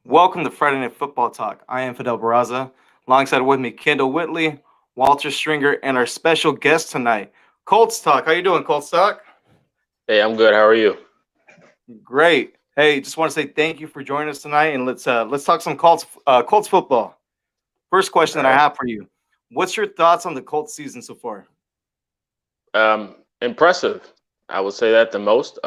Welcome to Friday Night Football Talk. I am Fidel Barraza. Alongside with me, Kendall Whitley, Walter Stringer, and our special guest tonight, Colts Talk. How you doing, Colts Talk? Hey, I'm good. How are you? Great. Hey, just want to say thank you for joining us tonight, and let's talk some Colts football. First question All that I right. have for you: what's your thoughts on the Colts season so far? Impressive. I would say that the most,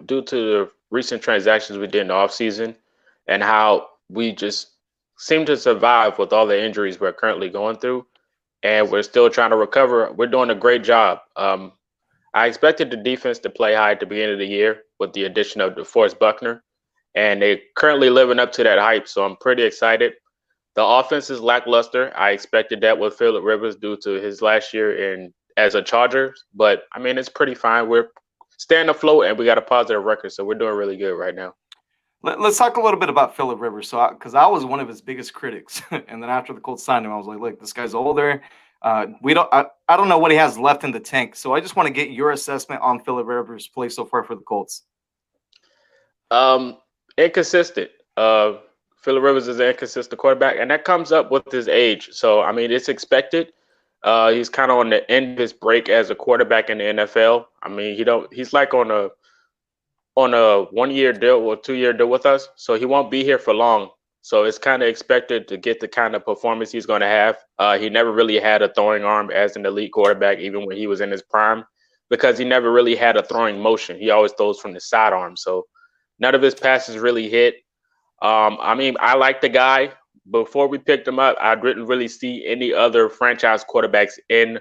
due to the recent transactions we did in the offseason and how we just seem to survive with all the injuries we're currently going through, and we're still trying to recover. We're doing a great job. I expected the defense to play high at the beginning of the year with the addition of DeForest Buckner, and they're currently living up to that hype. So I'm pretty excited. The offense is lackluster. I expected that with Phillip Rivers due to his last year in as a Charger, but I mean it's pretty fine. We're staying afloat and we got a positive record, so we're doing really good right now. Let's talk a little bit about Phillip Rivers. So, because I was one of his biggest critics, and then after the Colts signed him, I was like, "Look, this guy's older. I don't know what he has left in the tank." So, I just want to get your assessment on Phillip Rivers' play so far for the Colts. Um, Inconsistent. Phillip Rivers is an inconsistent quarterback, and that comes up with his age. So I mean it's expected. He's kind of on the end of his break as a quarterback in the NFL. I mean he's like on a 1 year deal or 2 year deal with us, so he won't be here for long. So it's kind of expected to get the kind of performance he's going to have. He never really had a throwing arm as an elite quarterback, even when he was in his prime, because he never really had a throwing motion. He always throws from the sidearm, so none of his passes really hit. I mean, I like the guy. Before we picked him up, I didn't really see any other franchise quarterbacks in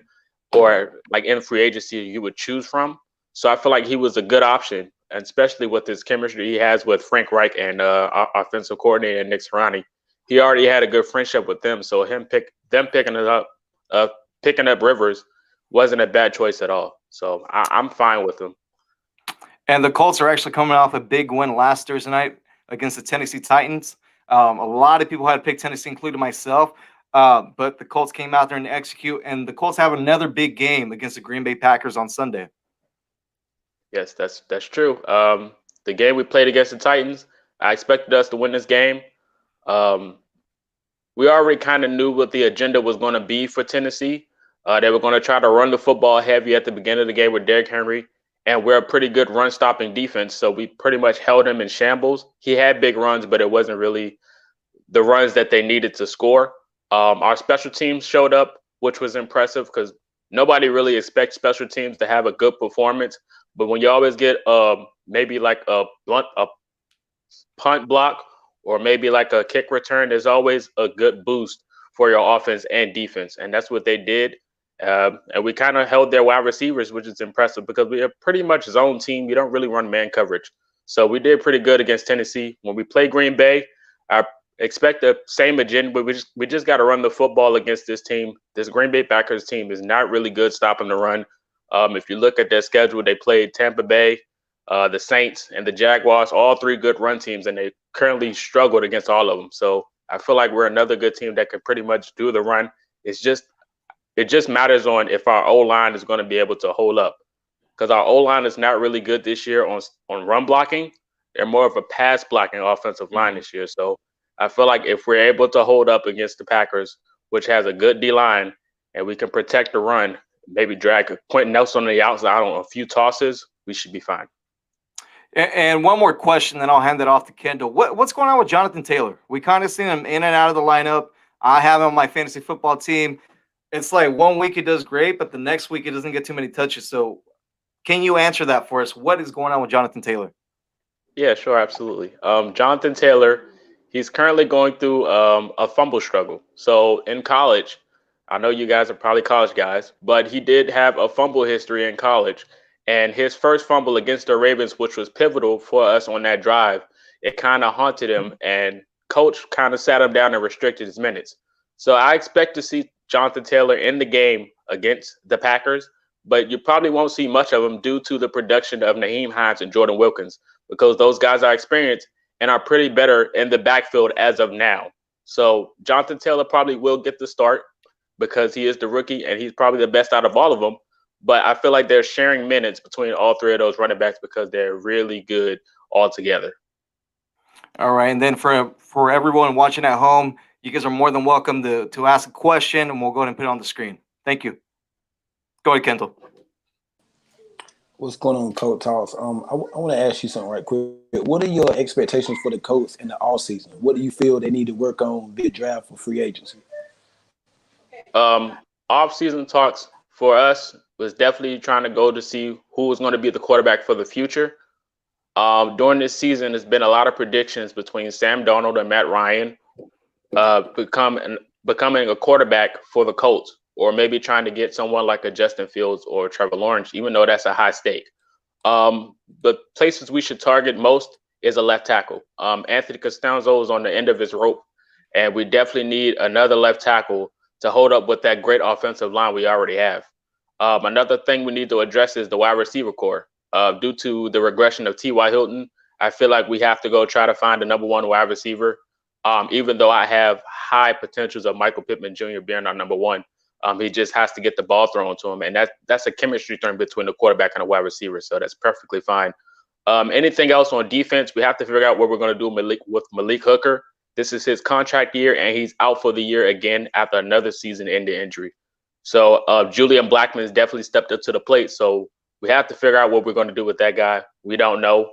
or like in free agency you would choose from. So I feel like he was a good option, and especially with his chemistry he has with Frank Reich and offensive coordinator Nick Sirianni. He already had a good friendship with them, so picking it up, uh, picking up Rivers wasn't a bad choice at all. So I'm fine with him. And the Colts are actually coming off a big win last Thursday night against the Tennessee Titans. A lot of people had picked Tennessee, including myself. But the Colts came out there and execute, and the Colts have another big game against the Green Bay Packers on Sunday. Yes, that's true. The game we played against the Titans, I expected us to win this game. Um, we already kind of knew what the agenda was going to be for Tennessee. They were going to try to run the football heavy at the beginning of the game with Derrick Henry, and we're a pretty good run stopping defense, so we pretty much held him in shambles. He had big runs, but it wasn't really the runs that they needed to score. Our special teams showed up, which was impressive because nobody really expects special teams to have a good performance. But when you always get maybe like a punt block or maybe like a kick return, there's always a good boost for your offense and defense, and that's what they did. And we kind of held their wide receivers, which is impressive because we are pretty much zone team. We don't really run man coverage, so we did pretty good against Tennessee. When we play Green Bay, I expect the same agenda, but we just got to run the football against this team. This Green Bay Packers team is not really good stopping the run. If you look at their schedule, they played Tampa Bay, the Saints, and the Jaguars, all three good run teams, and they currently struggled against all of them. So I feel like we're another good team that can pretty much do the run. It just matters on if our O line is going to be able to hold up because our O line is not really good this year on run blocking. They're more of a pass blocking offensive line Mhm. this year. So I feel like if we're able to hold up against the Packers, which has a good D line, and we can protect the run, maybe drag Quentin Nelson on the outside on a few tosses, we should be fine. And one more question, then I'll hand it off to Kendall. What's going on with Jonathan Taylor? We kind of seen him in and out of the lineup. I have him on my fantasy football team. It's like one week he does great, but the next week he doesn't get too many touches. So, can you answer that for us? What is going on with Jonathan Taylor? Yeah, sure, absolutely. Jonathan Taylor, he's currently going through a fumble struggle. So in college, I know you guys are probably college guys, but he did have a fumble history in college. And his first fumble against the Ravens, which was pivotal for us on that drive, it kind of haunted him. And coach kind of sat him down and restricted his minutes. So I expect to see Jonathan Taylor in the game against the Packers, but you probably won't see much of him due to the production of Naheem Hines and Jordan Wilkins because those guys are experienced and are pretty better in the backfield as of now. So Jonathan Taylor probably will get the start because he is the rookie and he's probably the best out of all of them. But I feel like they're sharing minutes between all three of those running backs because they're really good all together. All right, and then for everyone watching at home, you guys are more than welcome to ask a question, and we'll go ahead and put it on the screen. Thank you. Go ahead, Kendall. What's going on, Coach Talks? I want to ask you something right quick. What are your expectations for the Colts in the offseason? What do you feel they need to work on via draft for free agency? Off-season talks for us was definitely trying to go to see who was going to be the quarterback for the future. During this season, there's been a lot of predictions between Sam Darnold and Matt Ryan becoming a quarterback for the Colts, or maybe trying to get someone like a Justin Fields or Trevor Lawrence, even though that's a high stake. The places we should target most is a left tackle. Anthony Costanzo is on the end of his rope, and we definitely need another left tackle to hold up with that great offensive line we already have. Another thing we need to address is the wide receiver core. Due to the regression of T.Y. Hilton, I feel like we have to go try to find a number one wide receiver. Even though I have high potentials of Michael Pittman Jr. being our number one, he just has to get the ball thrown to him, and that's a chemistry thing between the quarterback and the wide receiver, so that's perfectly fine. Anything else on defense, we have to figure out what we're going to do with Malik Hooker. This is his contract year, and he's out for the year again after another season-ending injury. So Julian Blackman's definitely stepped up to the plate, so we have to figure out what we're going to do with that guy. We don't know,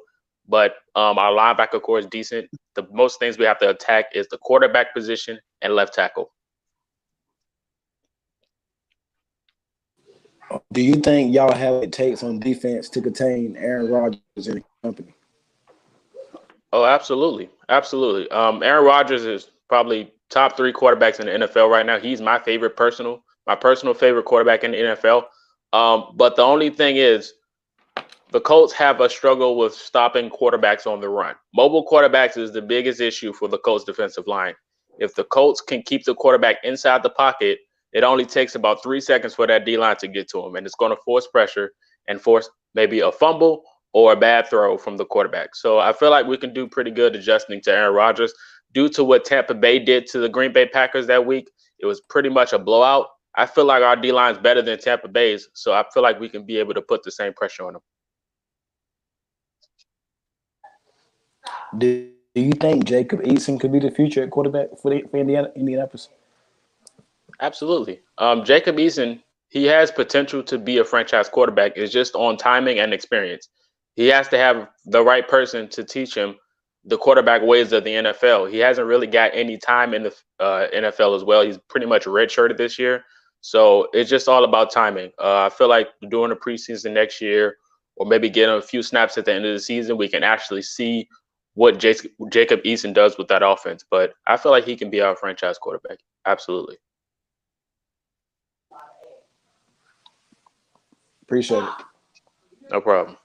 but our linebacker core is decent. The most things we have to attack is the quarterback position and left tackle. Do you think y'all have what it takes on defense to contain Aaron Rodgers and the company? Oh, absolutely. Absolutely. Aaron Rodgers is probably top 3 quarterbacks in the NFL right now. He's my personal favorite quarterback in the NFL. But the only thing is, the Colts have a struggle with stopping quarterbacks on the run. Mobile quarterbacks is the biggest issue for the Colts defensive line. If the Colts can keep the quarterback inside the pocket, it only takes about 3 seconds for that D-line to get to him, and it's going to force pressure and force maybe a fumble or a bad throw from the quarterback. So I feel like we can do pretty good adjusting to Aaron Rodgers. Due to what Tampa Bay did to the Green Bay Packers that week, it was pretty much a blowout. I feel like our D-line is better than Tampa Bay's, so I feel like we can be able to put the same pressure on them. Do you think Jacob Eason could be the future quarterback for Indianapolis? Absolutely. Jacob Eason, he has potential to be a franchise quarterback. It's just on timing and experience. He has to have the right person to teach him the quarterback ways of the NFL. He hasn't really got any time in the NFL as well. He's pretty much redshirted this year. So it's just all about timing. I feel like during the preseason next year, or maybe getting a few snaps at the end of the season, we can actually see what Jacob Eason does with that offense. But I feel like he can be our franchise quarterback. Absolutely. Appreciate it. No problem.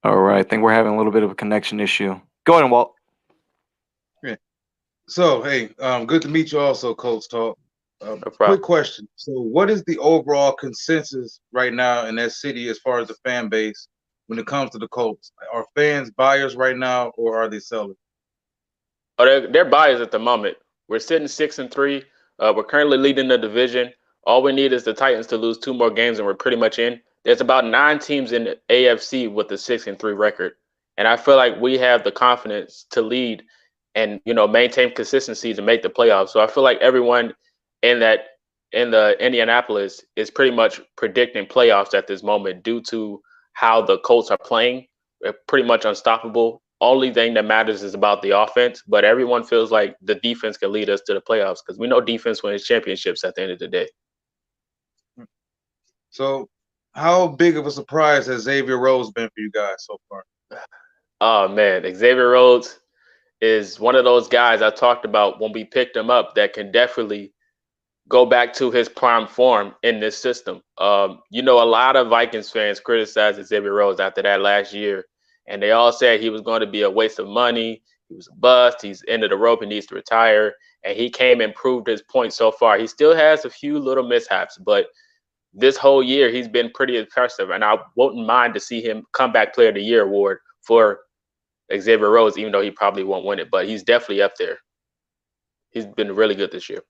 All right, I think we're having a little bit of a connection issue. Go ahead, Walt. Yeah. So, hey, good to meet you also, Colts Talk. No problem. Quick question. So what is the overall consensus right now in that city as far as the fan base when it comes to the Colts? Are fans buyers right now, or are they sellers? Oh, they're buyers at the moment. We're sitting 6-3. We're currently leading the division. All we need is the Titans to lose 2 more games, and we're pretty much in. There's about 9 teams in the AFC with a 6-3 record, and I feel like we have the confidence to lead and maintain consistency to make the playoffs. So I feel like everyone in the Indianapolis is pretty much predicting playoffs at this moment due to how the Colts are playing. They're pretty much unstoppable. Only thing that matters is about the offense, but everyone feels like the defense can lead us to the playoffs because we know defense wins championships at the end of the day. So how big of a surprise has Xavier Rhodes been for you guys so far? Oh, man. Xavier Rhodes is one of those guys I talked about when we picked him up that can definitely go back to his prime form in this system. A lot of Vikings fans criticized Xavier Rhodes after that last year, and they all said he was going to be a waste of money. He was a bust. He's end of the rope. He needs to retire. And he came and proved his point so far. He still has a few little mishaps, but this whole year he's been pretty impressive. And I wouldn't mind to see him comeback player of the year award for Xavier Rhodes, even though he probably won't win it. But he's definitely up there. He's been really good this year.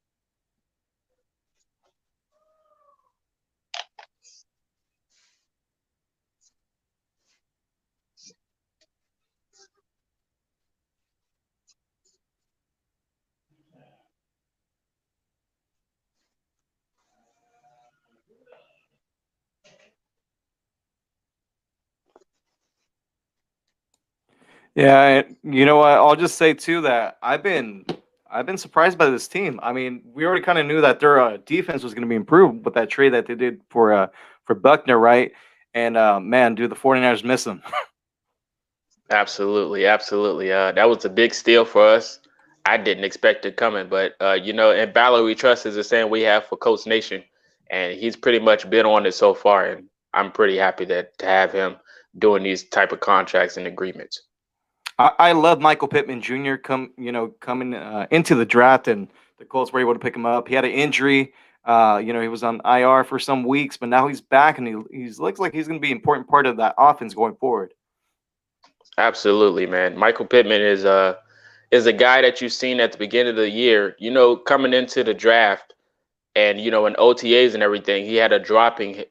Yeah, and you know what? I'll just say too that I've been surprised by this team. I mean, we already kind of knew that their defense was going to be improved with that trade that they did for Buckner, right? And man, dude, the 49ers miss him. Absolutely, absolutely. That was a big steal for us. I didn't expect it coming, but in Balor we trust is the saying we have for Coach Nation, and he's pretty much been on it so far, and I'm pretty happy that to have him doing these type of contracts and agreements. I love Michael Pittman Jr. Coming into the draft, and the Colts were able to pick him up. He had an injury. He was on IR for some weeks, but now he's back, and he looks like he's going to be an important part of that offense going forward. Absolutely, man. Michael Pittman is a guy that you've seen at the beginning of the year, coming into the draft and in OTAs and everything, he had a dropping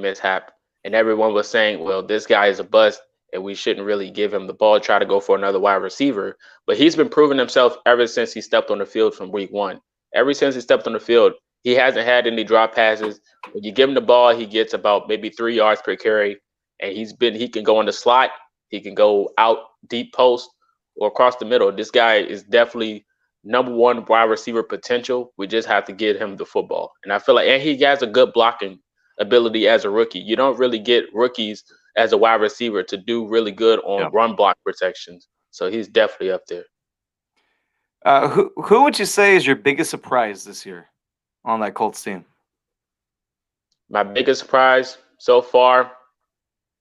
mishap, and everyone was saying, well, this guy is a bust and we shouldn't really give him the ball, try to go for another wide receiver. But he's been proving himself ever since he stepped on the field from week one. Ever since he stepped on the field, he hasn't had any drop passes. When you give him the ball, he gets about maybe 3 yards per carry, and he can go in the slot, he can go out deep post or across the middle. This guy is definitely number one wide receiver potential. We just have to get him the football. And I feel like, and he has a good blocking ability as a rookie. You don't really get rookies as a wide receiver to do really good on run block protections. So he's definitely up there. Who would you say is your biggest surprise this year on that Colts team? My biggest surprise so far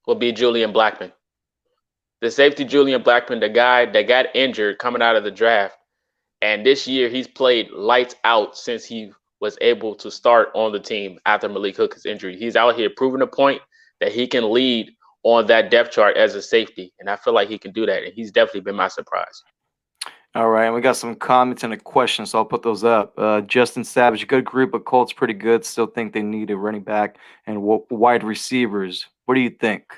will be Julian Blackman. The safety Julian Blackman, the guy that got injured coming out of the draft. And this year, he's played lights out since he was able to start on the team after Malik Hooker's injury. He's out here proving a point that he can lead on that depth chart as a safety. And I feel like he can do that. And he's definitely been my surprise. All right, and we got some comments and a question, so I'll put those up. Justin Savage, good group, but Colts pretty good. Still think they need a running back and wide receivers. What do you think?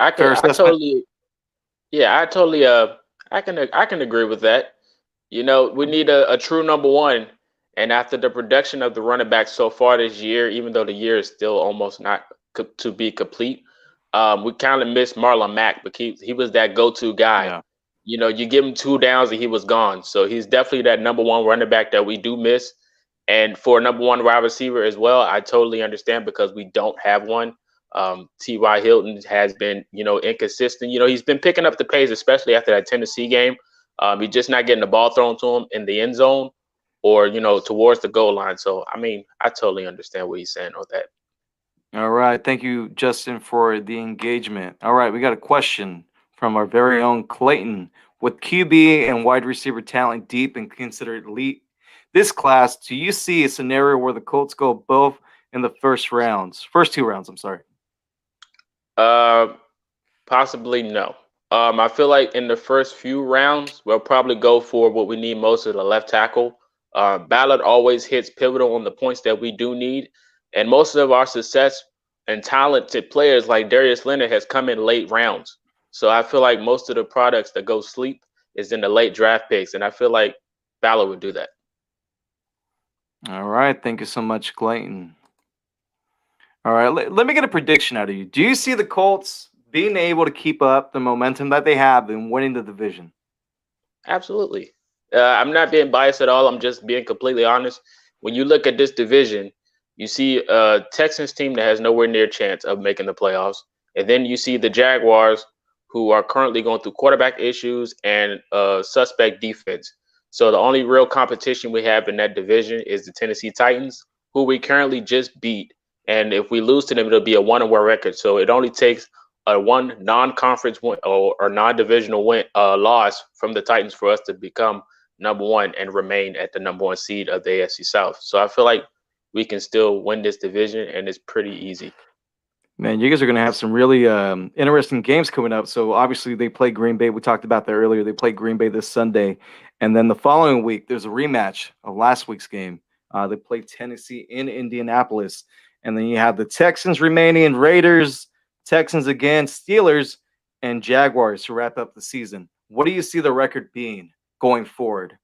I totally I can agree with that. We need a true number one. And after the production of the running back so far this year, even though the year is still almost not to be complete, we kind of missed Marlon Mack, but he was that go-to guy. Yeah. You give him 2 downs and he was gone. So he's definitely that number one running back that we do miss. And for a number one wide receiver as well, I totally understand because we don't have one. T.Y. Hilton has been, inconsistent. He's been picking up the pace, especially after that Tennessee game. He's just not getting the ball thrown to him in the end zone or, towards the goal line. So, I mean, I totally understand what he's saying on that. All right. Thank you, Justin, for the engagement. All right. We got a question from our very own Clayton. With QB and wide receiver talent deep and considered elite this class, do you see a scenario where the Colts go both in the first 2 rounds? I'm sorry. Possibly no. I feel like in the first few rounds, we'll probably go for what we need most of the left tackle. Ballard always hits pivotal on the points that we do need. And most of our success and talented players like Darius Leonard has come in late rounds. So I feel like most of the products that go sleep is in the late draft picks. And I feel like Ballard would do that. All right. Thank you so much, Clayton. All right. Let me get a prediction out of you. Do you see the Colts being able to keep up the momentum that they have in winning the division? Absolutely. I'm not being biased at all. I'm just being completely honest. When you look at this division, you see a Texans team that has nowhere near a chance of making the playoffs. And then you see the Jaguars, who are currently going through quarterback issues and suspect defense. So the only real competition we have in that division is the Tennessee Titans, who we currently just beat. And if we lose to them, it'll be a 1-1 record. So it only takes a one non-conference win or non-divisional win loss from the Titans for us to become number one and remain at the number one seed of the AFC South. So I feel like we can still win this division, and it's pretty easy. Man, you guys are going to have some really interesting games coming up. So obviously they play Green Bay. We talked about that earlier. They play Green Bay this Sunday. And then the following week, there's a rematch of last week's game. They play Tennessee in Indianapolis. And then you have the Texans remaining, Raiders, Texans again, Steelers, and Jaguars to wrap up the season. What do you see the record being going forward?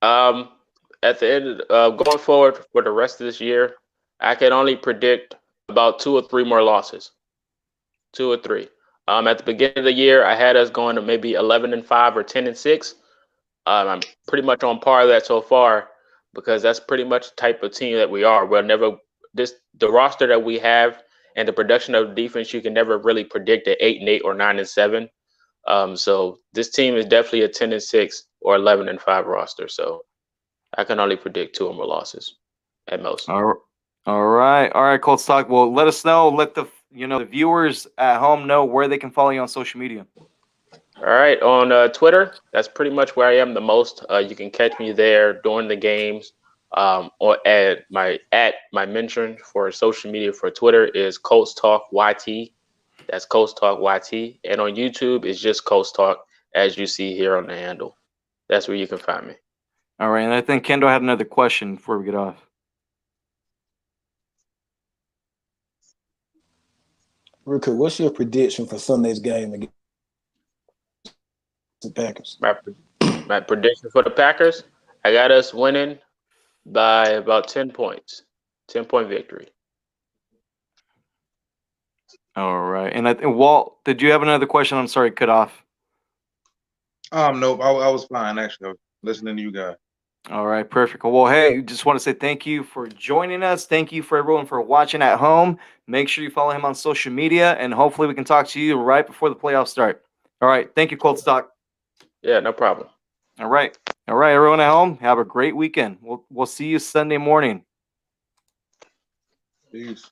At the end of going forward for the rest of this year, I can only predict about 2 or 3 more losses. 2 or 3. At the beginning of the year, I had us going to maybe 11-5 or 10-6. I'm pretty much on par of that so far because that's pretty much the type of team that we are. The roster that we have and the production of the defense, you can never really predict an 8-8 or 9-7. So this team is definitely a 10-6 or 11-5 roster. So I can only predict 2 or more losses at most. All right, Colts Talk. Well, let us know. Let the viewers at home know where they can follow you on social media. All right, on Twitter, that's pretty much where I am the most. You can catch me there during the games. Or at my mention for social media for Twitter is Colts Talk YT. That's Colts Talk YT, and on YouTube it's just Colts Talk, as you see here on the handle. That's where you can find me. All right, and I think Kendall had another question before we get off. Real quick, what's your prediction for Sunday's game against the Packers? My prediction for the Packers, I got us winning by about 10 points. 10-point victory. All right, and Walt, did you have another question? I'm sorry, cut off. Nope. I was fine actually. I was listening to you guys. All right, perfect. Well, hey, just want to say thank you for joining us. Thank you for everyone for watching at home. Make sure you follow him on social media, and hopefully we can talk to you right before the playoffs start. All right, thank you, Colts Talk. Yeah, no problem. All right, everyone at home, have a great weekend. We'll see you Sunday morning. Peace.